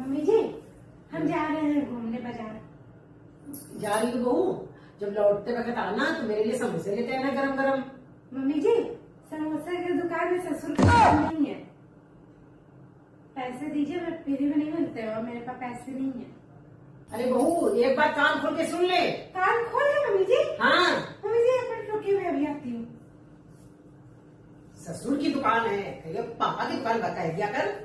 Mummy जी हम जा रहे हैं घूमने बाजार। जा रही हो बहू? जब लौटते वक्त आना तो मेरे लिए समोसे लेते आना गरम गरम। मम्मी जी समोसा की दुकान में ससुर का काम नहीं है, पैसे दीजिए, मैं फ्री में नहीं मिलते और मेरे पास पैसे नहीं है। अरे बहू एक बार कान खोल के सुन ले। कान खोल है मम्मी जी? हाँ मम्मी जी एक मिनट रुकिए, मैं अभी आती हूँ। ससुर की दुकान है, कहिए पापा की दुकान बता दिया कर।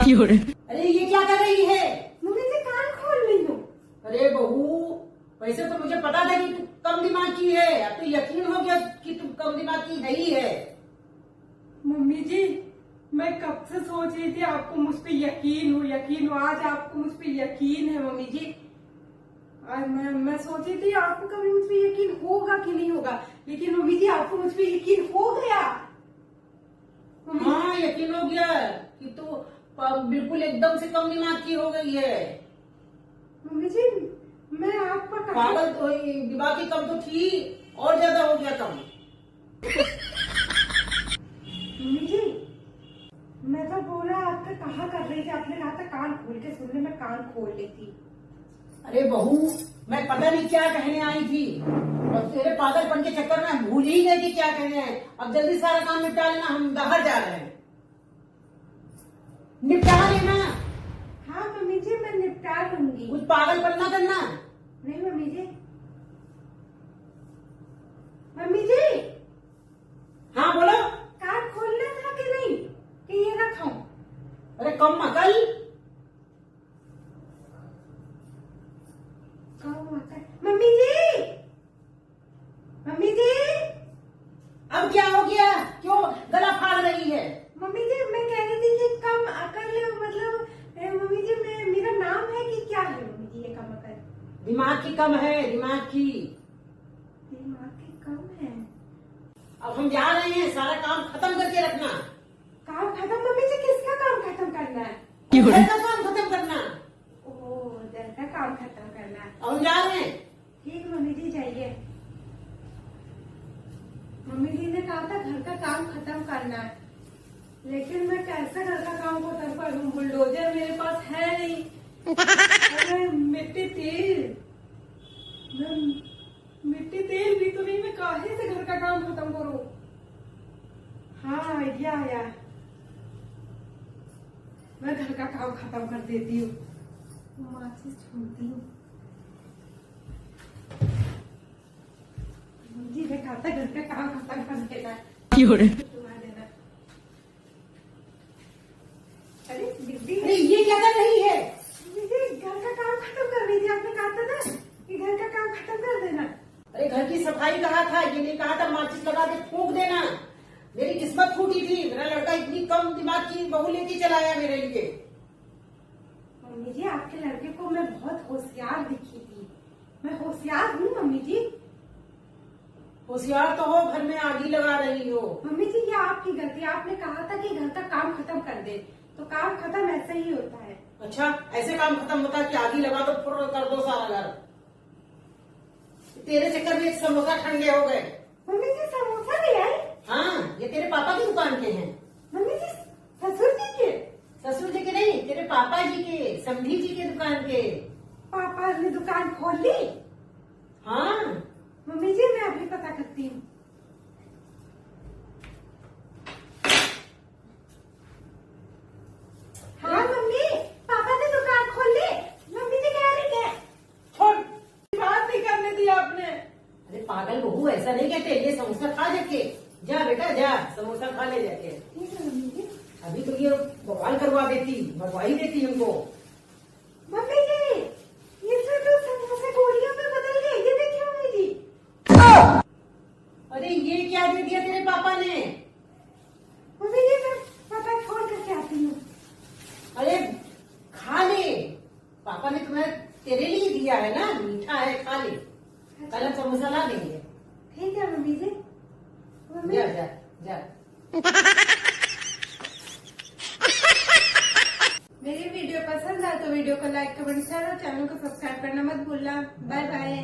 अरे ये क्या कर रही है? मम्मी जी कान खोल रही हूँ। अरे बहू वैसे तो मुझे पता था कि तू कम दिमाग की है, अब तो यकीन हो गया कि तू कम दिमाग की नहीं है। मम्मी जी मैं कब से सोच रही थी आपको मुझ पे यकीन हो, आज आपको मुझ पे यकीन है मम्मी जी। आज मैं सोच रही थी आपको कभी मुझ पे यकीन होगा कि नहीं होगा, लेकिन मम्मी जी आपको मुझ पे यकीन हो गया। हाँ यकीन हो गया कि तू बिल्कुल एकदम से कम दिमाग की हो गई है। मम्मी जी मैं आपका पागल तो दिमाग की कम तो थी, और ज्यादा हो गया कम। मम्मी जी मैं तो बोला आपका कहा कर रही थी, आपने कहा था कान खोल के सुन ले, मैं कान खोल लेती। अरे बहू मैं पता नहीं क्या कहने आई थी और तेरे पागलपन के चक्कर में भूल ही गई कि क्या कहने आए। अब जल्दी सारा काम निपटा लेना, हम बाहर जा रहे हैं। निपटा लेना। हाँ मम्मी जी मैं निपटा लूंगी। कुछ पागलपन ना करना। नहीं मम्मी जी। मम्मी जी हाँ बोलो। कान खोलना था कि नहीं कि ये रखा? अरे कम अकल। मम्मी जी, मम्मी जी अब क्या हो गया? क्यों गला फाड़ रही है? मम्मी जी मैं कह रही थी कि कम अकल मतलब मम्मी जी मेरा नाम है कि क्या है मम्मी जी ये कम अकल? दिमाग की कम है, दिमाग की। दिमाग की कम है। अब हम जा रहे हैं, सारा काम खत्म करके रखना। काम खत्म? मम्मी जी किसका काम खत्म करना है? घर का काम खत्म करना। ओह घर का काम खत्म करना है। अब हम जा रहे हैं। ठीक मम्मी जी जाइए। मम्मी जी ने कहा था घर का काम खत्म करना है, लेकिन मैं कैसे घर का काम खत्म करूं? बुलडोजर मेरे पास है नहीं। अरे मिट्टी तेल भी तो नहीं, मैं काहे से घर का काम खत्म करूं? हाँ आइडिया आया, मैं घर का काम खत्म कर देती हूँ। माचिस ढूंढती हूँ। जी ने कहा था घर का काम खत्म कर देना। अरे दीदी अरे ये क्या कर रही है? दीदी घर का काम खत्म कर रही थी, आपने कहा था ना कि घर का काम खत्म कर देना। अरे घर की सफाई कहा था, ये नहीं कहा था माचिस लगा के फूंक देना। मेरी किस्मत फूटी थी, मेरा लड़का इतनी कम दिमाग की बहू लेके चलाया मेरे लिए। मम्मी जी आपके लड़के को मैं बहुत होशियार दिखी थी, मैं होशियार हूँ मम्मी जी। होशियार तो हो, घर में आग ही लगा रही हो। मम्मी जी ये आपकी गलती, आपने कहा था कि घर का काम खत्म कर दे, तो काम खत्म ऐसे ही होता है। अच्छा ऐसे काम खत्म होता है कि आग ही लगा दो, फुर्र कर दो सारा घर। तेरे चक्कर में समोसा ठंडे हो गए। मम्मी जी समोसा ले आए? हाँ ये तेरे पापा की दुकान के हैं। मम्मी जी ससुर जी के? ससुर जी के नहीं, तेरे पापा जी के, समधी जी के दुकान के। पापा ने दुकान खोल ली? हाँ मम्मी जी मैं अभी पता करती हूँ। हाँ मम्मी पापा ने दुकान खोल ली। मम्मी जी कह रही है छोड़। बात नहीं करने दी आपने। अरे पागल बहू ऐसा नहीं कहते, ये समोसा खा जाके। जा बेटा जा, समोसा खा ले जाके। ठीक है मम्मी जी। अभी तो ये बवाल करवा देती, भगवाई देती हमको। मम्मी जी ये तो समोसे गोलियों में बदल गए, ये देखिए मम्मी जी। अरे ये क्या दे दिया तेरे पापा ने? मम्मी जी मैं पता छोड़ करके आती हूँ। अरे खा ले, पापा ने तुम्हें तेरे लिए दिया है ना, मीठा है, खा ले। कल हम समोसा ला देंगे। ठीक है मम्मी जी। मम्मी जा जा जा। मेरी वीडियो पसंद आए तो वीडियो को लाइक कमेंट शेयर और चैनल को सब्सक्राइब करना मत भूलना। Bye bye.